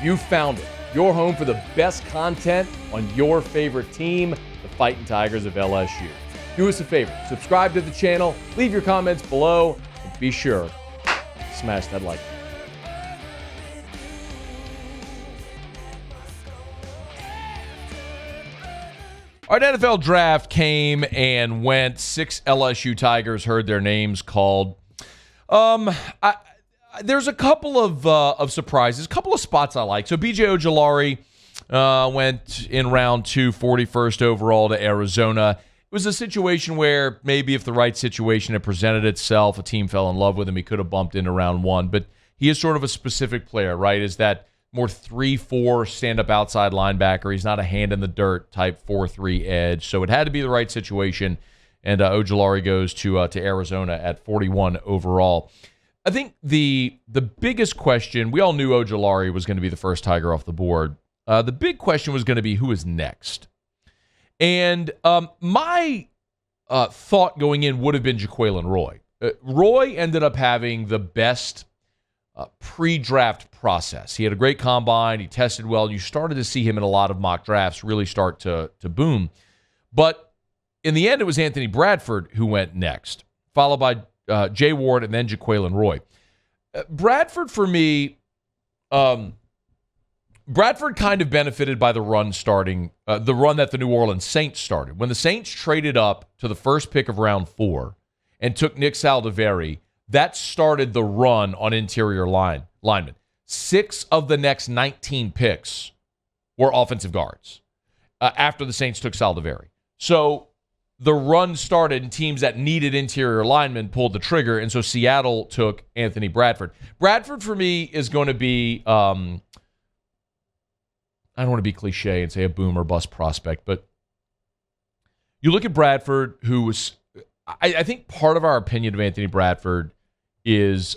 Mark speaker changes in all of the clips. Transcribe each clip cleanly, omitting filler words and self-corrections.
Speaker 1: You found it. Your home for the best content on your favorite team, the Fighting Tigers of LSU. Do us a favor, subscribe to the channel, leave your comments below, and be sure to smash that like button. All right, NFL draft came and went. 6 LSU Tigers heard their names called. There's a couple of surprises, a couple of spots I like. So B.J. Ojulari went in round 2, 41st overall to Arizona. It was a situation where maybe if the right situation had presented itself, a team fell in love with him, he could have bumped into round 1. But he is sort of a specific player, right? Is that more 3-4 stand-up outside linebacker. He's not a hand-in-the-dirt type 4-3 edge. So it had to be the right situation, and Ojulari goes to Arizona at 41 overall. I think the biggest question, we all knew Ojulari was going to be the first Tiger off the board. The big question was going to be who is next. And my thought going in would have been Jaquelin Roy. Roy ended up having the best pre-draft process. He had a great combine. He tested well. You started to see him in a lot of mock drafts really start to boom. But in the end, it was Anthony Bradford who went next, followed by Jay Ward and then Jaquelin Roy. Bradford, for me, Bradford kind of benefited by the run starting, the run that the New Orleans Saints started. When the Saints traded up to the first pick of round 4 and took Nick Saldiveri, that started the run on interior linemen. 6 of the next 19 picks were offensive guards after the Saints took Saldiveri. So the run started and teams that needed interior linemen pulled the trigger, and so Seattle took Anthony Bradford. Bradford, for me, is going to be, I don't want to be cliche and say a boom or bust prospect, but you look at Bradford, who was, I think part of our opinion of Anthony Bradford is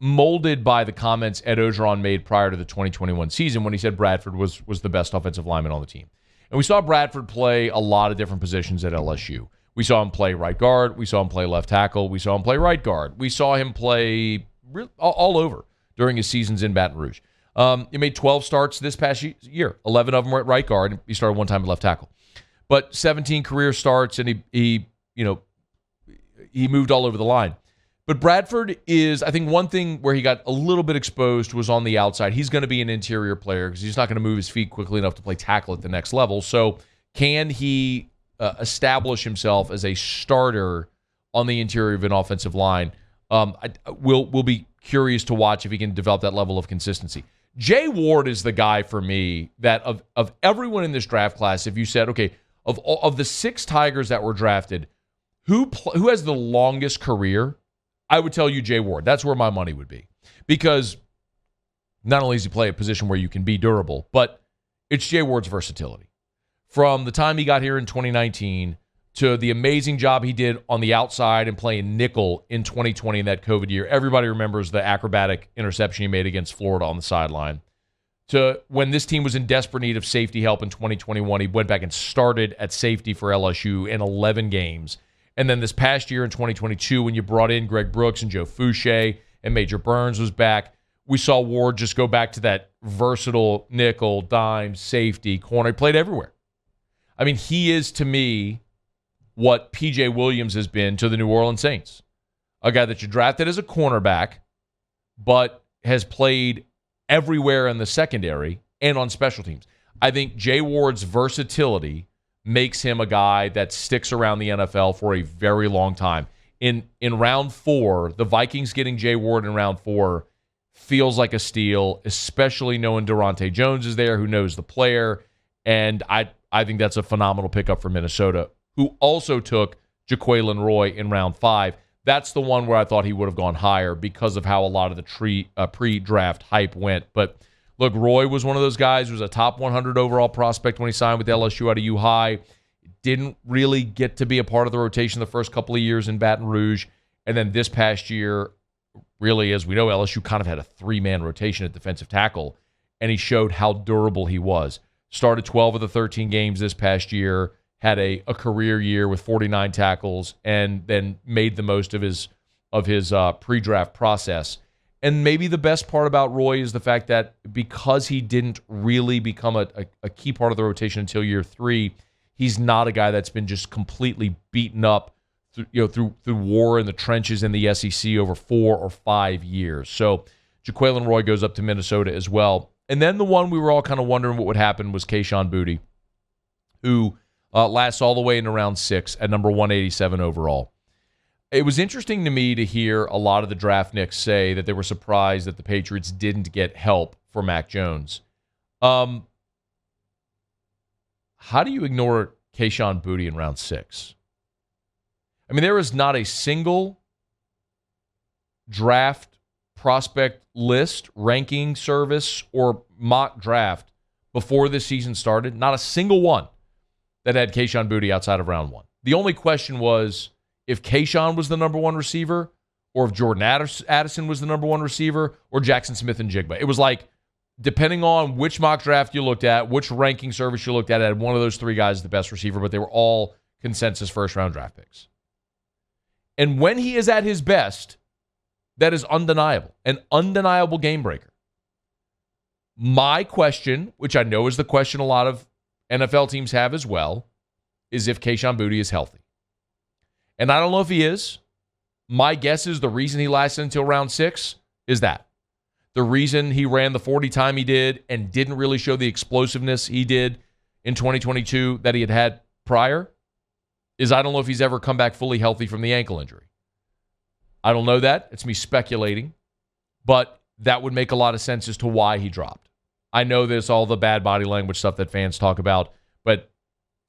Speaker 1: molded by the comments Ed Orgeron made prior to the 2021 season when he said Bradford was the best offensive lineman on the team. And we saw Bradford play a lot of different positions at LSU. We saw him play right guard. We saw him play left tackle. We saw him play right guard. We saw him play all over during his seasons in Baton Rouge. He made 12 starts this past year. 11 of them were at right guard. He started one time at left tackle. But 17 career starts, and he moved all over the line. But Bradford is, I think, one thing where he got a little bit exposed was on the outside. He's going to be an interior player because he's not going to move his feet quickly enough to play tackle at the next level. So can he establish himself as a starter on the interior of an offensive line? We'll be curious to watch if he can develop that level of consistency. Jay Ward is the guy for me that of everyone in this draft class, if you said, okay, of the 6 Tigers that were drafted, who has the longest career, I would tell you Jay Ward. That's where my money would be. Because not only does he play a position where you can be durable, but it's Jay Ward's versatility. From the time he got here in 2019 to the amazing job he did on the outside and playing nickel in 2020 in that COVID year. Everybody remembers the acrobatic interception he made against Florida on the sideline. To when this team was in desperate need of safety help in 2021, he went back and started at safety for LSU in 11 games. And then this past year in 2022, when you brought in Greg Brooks and Joe Fouché and Major Burns was back, we saw Ward just go back to that versatile nickel, dime, safety, corner. He played everywhere. I mean, he is, to me, what P.J. Williams has been to the New Orleans Saints. A guy that you drafted as a cornerback, but has played everywhere in the secondary and on special teams. I think Jay Ward's versatility makes him a guy that sticks around the NFL for a very long time. In round 4, the Vikings getting Jay Ward in round 4 feels like a steal, especially knowing Durante Jones is there, who knows the player. And I think that's a phenomenal pickup for Minnesota, who also took Jaquelin Roy in round 5. That's the one where I thought he would have gone higher because of how a lot of the pre-draft hype went. But look, Roy was one of those guys who was a top 100 overall prospect when he signed with LSU out of U-High. Didn't really get to be a part of the rotation the first couple of years in Baton Rouge. And then this past year, really, as we know, LSU kind of had a 3-man rotation at defensive tackle, and he showed how durable he was. Started 12 of the 13 games this past year, had a career year with 49 tackles, and then made the most of his pre-draft process. And maybe the best part about Roy is the fact that because he didn't really become a key part of the rotation until year 3, he's not a guy that's been just completely beaten up through war in the trenches in the SEC over 4 or 5 years. So Jaquelin Roy goes up to Minnesota as well. And then the one we were all kind of wondering what would happen was Kayshon Boutte, who lasts all the way into round 6 at number 187 overall. It was interesting to me to hear a lot of the draft nicks say that they were surprised that the Patriots didn't get help for Mac Jones. How do you ignore Kayshon Boutte in round 6? I mean, there is not a single draft prospect list, ranking service, or mock draft before this season started. Not a single one that had Kayshon Boutte outside of round 1. The only question was if Kayshon was the number 1 receiver, or if Jordan Addison was the number 1 receiver, or Jackson Smith and Jigba. It was like, depending on which mock draft you looked at, which ranking service you looked at, had one of those 3 guys as the best receiver, but they were all consensus first-round draft picks. And when he is at his best, that is undeniable, an undeniable game breaker. My question, which I know is the question a lot of NFL teams have as well, is if Kayshon Boutte is healthy. And I don't know if he is. My guess is the reason he lasted until round 6 is that. The reason he ran the 40 time he did and didn't really show the explosiveness he did in 2022 that he had prior is I don't know if he's ever come back fully healthy from the ankle injury. I don't know that. It's me speculating. But that would make a lot of sense as to why he dropped. I know there's all the bad body language stuff that fans talk about, but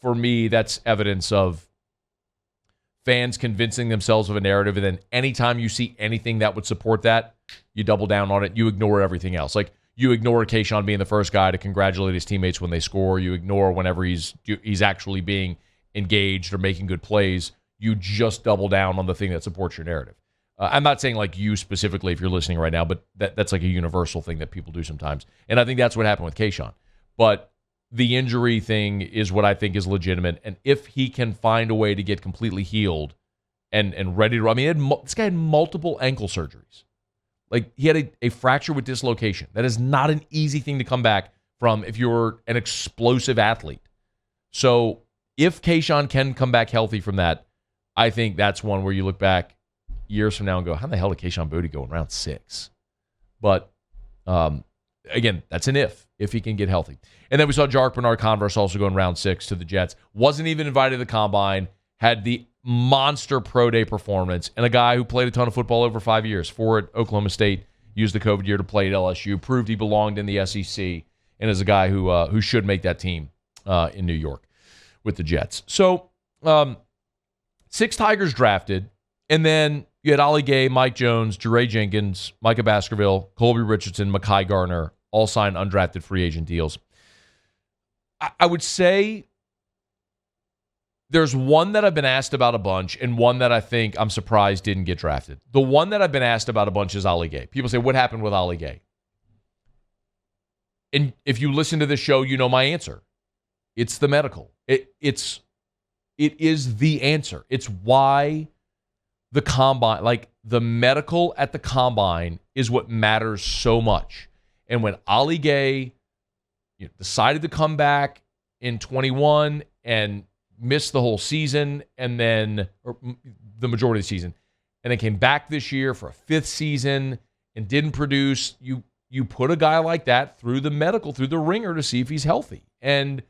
Speaker 1: for me, that's evidence of fans convincing themselves of a narrative, and then anytime you see anything that would support that, you double down on it. You ignore everything else. Like, you ignore Kayshon being the first guy to congratulate his teammates when they score. You ignore whenever he's actually being engaged or making good plays. You just double down on the thing that supports your narrative. I'm not saying like you specifically if you're listening right now, but that's like a universal thing that people do sometimes. And I think that's what happened with Kayshon. But the injury thing is what I think is legitimate. And if he can find a way to get completely healed and ready to, I mean, this guy had multiple ankle surgeries. Like, he had a fracture with dislocation. That is not an easy thing to come back from if you're an explosive athlete. So if Kayshon can come back healthy from that, I think that's one where you look back years from now and go, how the hell did Kayshon Boutte go in round 6? But again, that's an if he can get healthy. And then we saw Jarrick Bernard-Converse also go in round 6 to the Jets. Wasn't even invited to the Combine. Had the monster pro day performance. And a guy who played a ton of football over 5 years. 4 at Oklahoma State. Used the COVID year to play at LSU. Proved he belonged in the SEC. And is a guy who should make that team in New York with the Jets. So 6 Tigers drafted. And then you had Ollie Gay, Mike Jones, Jarrick Jenkins, Micah Baskerville, Colby Richardson, Mekhi Garner, all signed undrafted free agent deals. I would say there's one that I've been asked about a bunch and one that I think I'm surprised didn't get drafted. The one that I've been asked about a bunch is Ollie Gay. People say, what happened with Ollie Gay? And if you listen to this show, you know my answer. It's the medical. It is the answer. It's why the combine, like the medical at the combine, is what matters so much. And when Ollie Gay decided to come back in 21 and missed the whole season, and then or the majority of the season, and then came back this year for a 5th season and didn't produce, you put a guy like that through the medical, through the ringer to see if he's healthy. And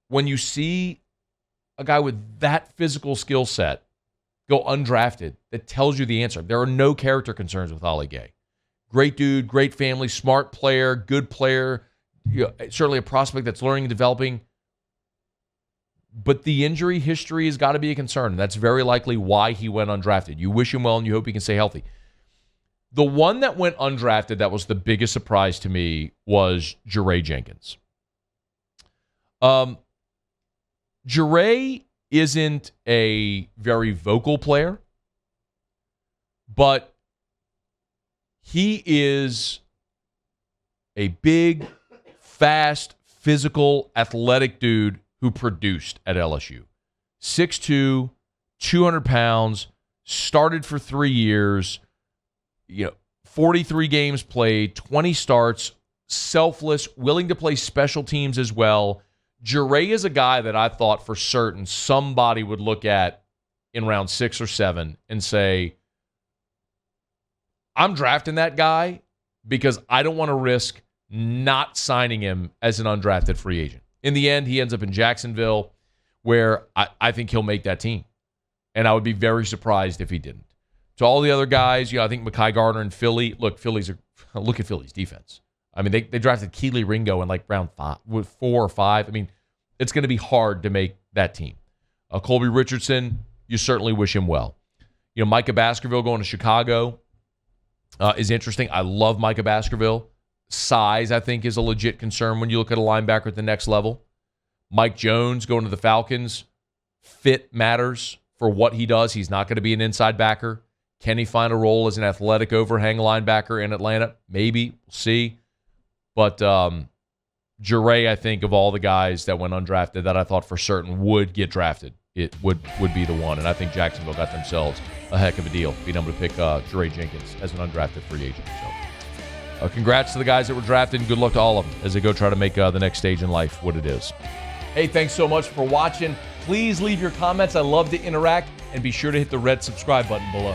Speaker 1: when you see a guy with that physical skill set go undrafted, that tells you the answer. There are no character concerns with Ollie Gay. Great dude, great family, smart player, good player, certainly a prospect that's learning and developing. But the injury history has got to be a concern, and that's very likely why he went undrafted. You wish him well, and you hope he can stay healthy. The one that went undrafted that was the biggest surprise to me was Jarrick Jenkins. Jarrick isn't a very vocal player, but he is a big, fast, physical, athletic dude who produced at LSU. 6'2", 200 pounds, started for 3 years, 43 games played, 20 starts, selfless, willing to play special teams as well. Jarrick is a guy that I thought for certain somebody would look at in round 6 or 7 and say, I'm drafting that guy because I don't want to risk not signing him as an undrafted free agent. In the end, he ends up in Jacksonville, where I think he'll make that team. And I would be very surprised if he didn't. To all the other guys, I think Mekhi Garner in Philly. Look, look at Philly's defense. I mean, they drafted Keely Ringo in like round 4 or 5. I mean, it's going to be hard to make that team. Colby Richardson, you certainly wish him well. Micah Baskerville going to Chicago is interesting. I love Micah Baskerville. Size, I think, is a legit concern when you look at a linebacker at the next level. Mike Jones going to the Falcons. Fit matters for what he does. He's not going to be an inside backer. Can he find a role as an athletic overhang linebacker in Atlanta? Maybe. We'll see. But Jarrick, I think, of all the guys that went undrafted that I thought for certain would get drafted, it would be the one. And I think Jacksonville got themselves a heck of a deal being able to pick Jarrick Jenkins as an undrafted free agent. So congrats to the guys that were drafted, and good luck to all of them as they go try to make the next stage in life what it is. Hey, thanks so much for watching. Please leave your comments. I love to interact, and be sure to hit the red subscribe button below.